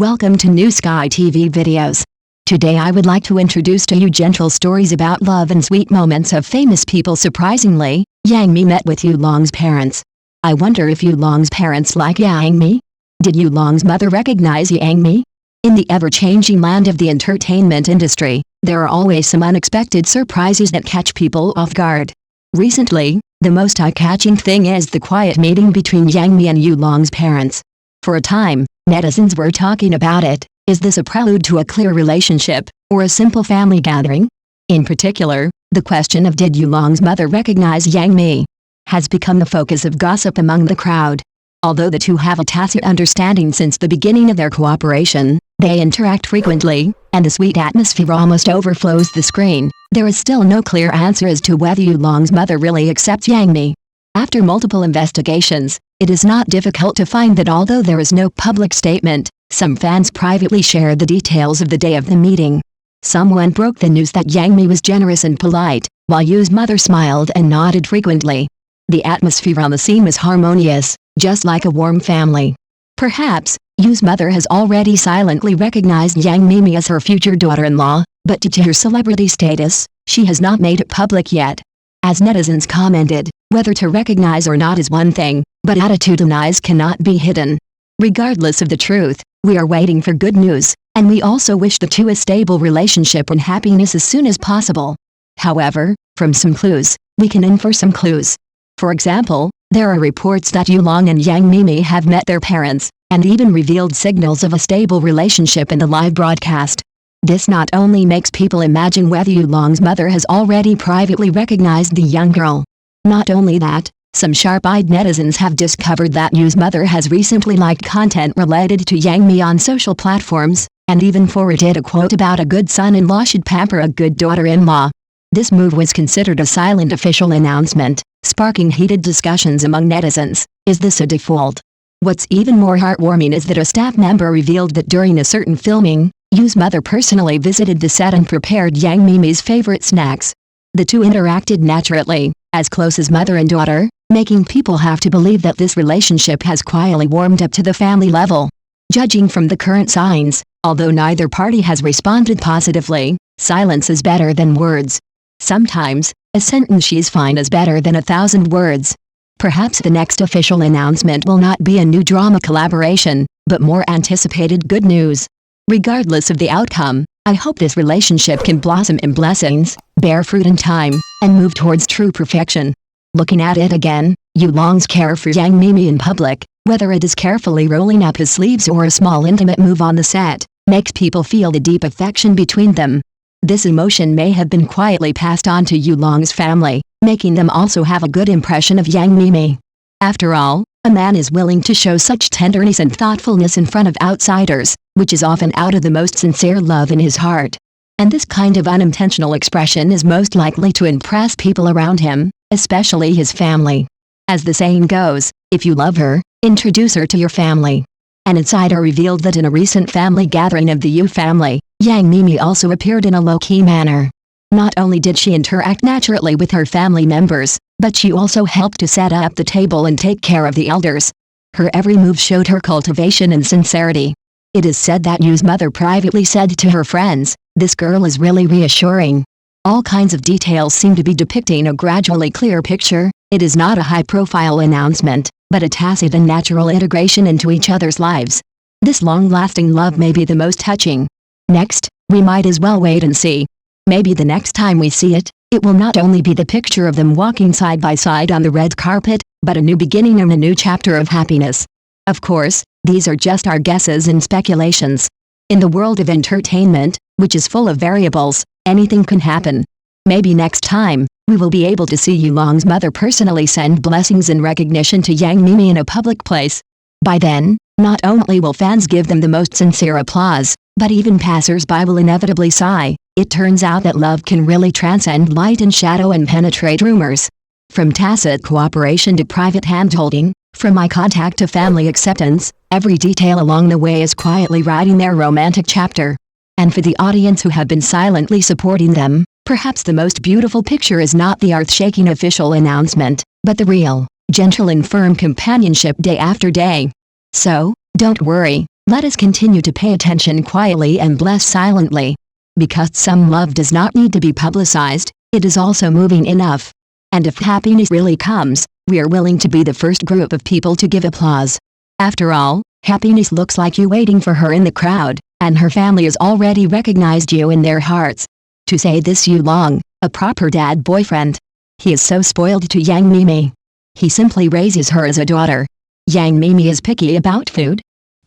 Welcome to New Sky TV videos. Today I would like to introduce to you gentle stories about love and sweet moments of famous people. Surprisingly, Yang Mi met with Yu Long's parents. I wonder if Yu Long's parents like Yang Mi? Did Yu Long's mother recognize Yang Mi? In the ever-changing land of the entertainment industry, there are always some unexpected surprises that catch people off guard. Recently, the most eye-catching thing is the quiet meeting between Yang Mi and Yu Long's parents. For a time, netizens were talking about it. Is this a prelude to a clear relationship, or a simple family gathering? In particular, the question of did Yu Long's mother recognize Yang Mi has become the focus of gossip among the crowd. Although the two have a tacit understanding since the beginning of their cooperation, they interact frequently, and the sweet atmosphere almost overflows the screen, there is still no clear answer as to whether Yu Long's mother really accepts Yang Mi. After multiple investigations, it is not difficult to find that although there is no public statement, some fans privately shared the details of the day of the meeting. Someone broke the news that Yang Mi was generous and polite, while Yu's mother smiled and nodded frequently. The atmosphere on the scene was harmonious, just like a warm family. Perhaps, Yu's mother has already silently recognized Yang Mi as her future daughter-in-law, but due to her celebrity status, she has not made it public yet. As netizens commented, whether to recognize or not is one thing, but attitude and eyes cannot be hidden. Regardless of the truth, we are waiting for good news, and we also wish the two a stable relationship and happiness as soon as possible. However, from some clues, we can infer some clues. For example, there are reports that Yu Long and Yang Mi have met their parents, and even revealed signals of a stable relationship in the live broadcast. This not only makes people imagine whether Yu Long's mother has already privately recognized the young girl. Not only that, some sharp-eyed netizens have discovered that Yu's mother has recently liked content related to Yang Mi on social platforms, and even forwarded a quote about a good son-in-law should pamper a good daughter-in-law. This move was considered a silent official announcement, sparking heated discussions among netizens. Is this a default? What's even more heartwarming is that a staff member revealed that during a certain filming, Yu's mother personally visited the set and prepared Yang Mi's favorite snacks. The two interacted naturally, as close as mother and daughter, making people have to believe that this relationship has quietly warmed up to the family level. Judging from the current signs, although neither party has responded positively, silence is better than words. Sometimes, a sentence "she's fine" is better than 1,000 words. Perhaps the next official announcement will not be a new drama collaboration, but more anticipated good news. Regardless of the outcome, I hope this relationship can blossom in blessings, bear fruit in time, and move towards true perfection. Looking at it again, Yu Long's care for Yang Mi in public, whether it is carefully rolling up his sleeves or a small intimate move on the set, makes people feel the deep affection between them. This emotion may have been quietly passed on to Yu Long's family, making them also have a good impression of Yang Mi. After all, a man is willing to show such tenderness and thoughtfulness in front of outsiders, which is often out of the most sincere love in his heart. And this kind of unintentional expression is most likely to impress people around him, especially his family. As the saying goes, if you love her, introduce her to your family. An insider revealed that in a recent family gathering of the Yu family, Yang Mi also appeared in a low-key manner. Not only did she interact naturally with her family members, but she also helped to set up the table and take care of the elders. Her every move showed her cultivation and sincerity. It is said that Yu's mother privately said to her friends, "This girl is really reassuring." All kinds of details seem to be depicting a gradually clear picture. It is not a high-profile announcement, but a tacit and natural integration into each other's lives. This long-lasting love may be the most touching. Next, we might as well wait and see. Maybe the next time we see it, it will not only be the picture of them walking side by side on the red carpet, but a new beginning and a new chapter of happiness. Of course, these are just our guesses and speculations. In the world of entertainment, which is full of variables, anything can happen. Maybe next time, we will be able to see Yu Long's mother personally send blessings and recognition to Yang Mi in a public place. By then, not only will fans give them the most sincere applause, but even passers-by will inevitably sigh. It turns out that love can really transcend light and shadow and penetrate rumors. From tacit cooperation to private hand-holding, from eye contact to family acceptance, every detail along the way is quietly writing their romantic chapter. And for the audience who have been silently supporting them, perhaps the most beautiful picture is not the earth-shaking official announcement, but the real, gentle and firm companionship day after day. So, don't worry, Let us continue to pay attention quietly and bless silently. Because some love does not need to be publicized, it is also moving enough. And if happiness really comes, we are willing to be the first group of people to give applause. After all, happiness looks like you waiting for her in the crowd, and her family has already recognized you in their hearts. To say this, Yulong, a proper dad boyfriend. He is so spoiled to Yang Mimi. He simply raises her as a daughter. Yang Mimi is picky about food?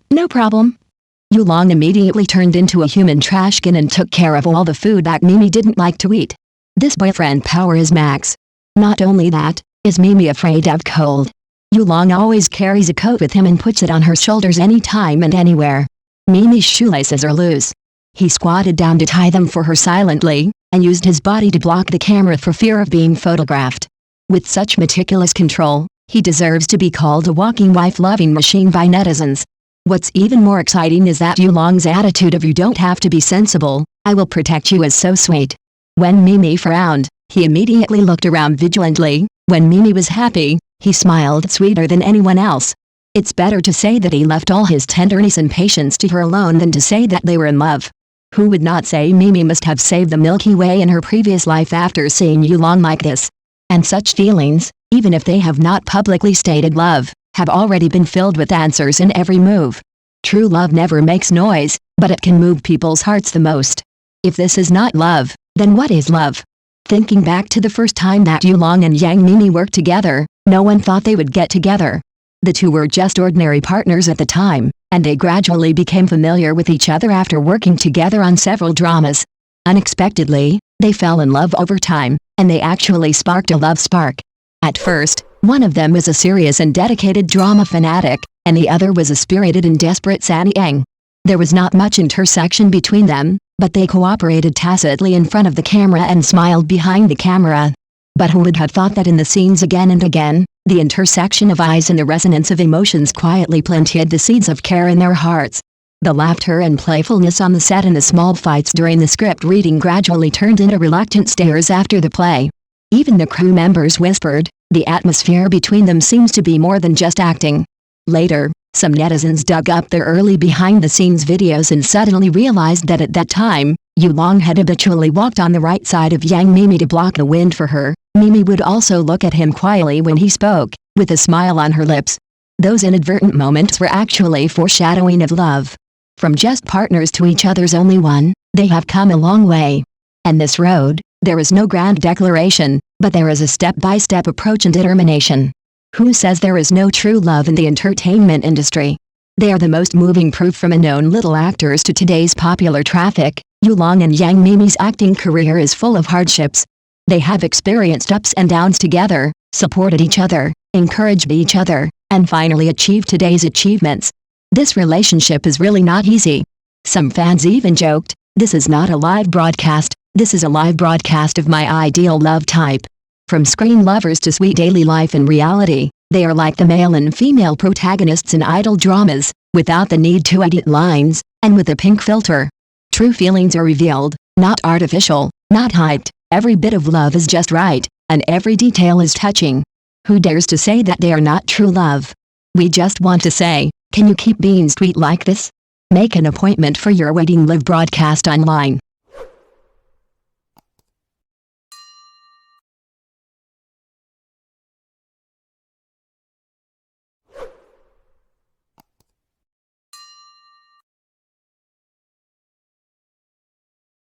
No problem. Yulong immediately turned into a human trash can and took care of all the food that Mimi didn't like to eat. This boyfriend power is max. Not only that, is Mimi afraid of cold? Yulong always carries a coat with him and puts it on her shoulders anytime and anywhere. Mimi's shoelaces are loose. He squatted down to tie them for her silently, and used his body to block the camera for fear of being photographed. With such meticulous control, he deserves to be called a walking wife-loving machine by netizens. What's even more exciting is that Yulong's attitude of "you don't have to be sensible, I will protect you" is so sweet. When Mimi frowned, he immediately looked around vigilantly. When Mimi was happy, he smiled sweeter than anyone else. It's better to say that he left all his tenderness and patience to her alone than to say that they were in love. Who would not say Mimi must have saved the Milky Way in her previous life after seeing Yulong like this? And such feelings, even if they have not publicly stated love, have already been filled with answers in every move. True love never makes noise, but it can move people's hearts the most. If this is not love, then what is love? Thinking back to the first time that Yulong and Yang Mimi worked together, no one thought they would get together. The two were just ordinary partners at the time, and they gradually became familiar with each other after working together on several dramas. Unexpectedly, they fell in love over time, and they actually sparked a love spark. At first, one of them was a serious and dedicated drama fanatic, and the other was a spirited and desperate Sunny Yang. There was not much intersection between them, but they cooperated tacitly in front of the camera and smiled behind the camera. But who would have thought that in the scenes again and again, the intersection of eyes and the resonance of emotions quietly planted the seeds of care in their hearts. The laughter and playfulness on the set and the small fights during the script reading gradually turned into reluctant stares after the play. Even the crew members whispered, the atmosphere between them seems to be more than just acting. Later, some netizens dug up their early behind-the-scenes videos and suddenly realized that at that time, Yulong had habitually walked on the right side of Yang Mimi to block the wind for her. Mimi would also look at him quietly when he spoke, with a smile on her lips. Those inadvertent moments were actually foreshadowing of love. From just partners to each other's only one, they have come a long way. And this road, there is no grand declaration, but there is a step-by-step approach and determination. Who says there is no true love in the entertainment industry? They are the most moving proof from unknown little actors to today's popular traffic. Yulong and Yang Mimi's acting career is full of hardships. They have experienced ups and downs together, supported each other, encouraged each other, and finally achieved today's achievements. This relationship is really not easy. Some fans even joked, "This is not a live broadcast, this is a live broadcast of my ideal love type." From screen lovers to sweet daily life in reality, they are like the male and female protagonists in idol dramas, without the need to edit lines, and with a pink filter. True feelings are revealed, not artificial, not hyped. Every bit of love is just right, and every detail is touching. Who dares to say that they are not true love? We just want to say, can you keep being sweet like this? Make an appointment for your wedding live broadcast online.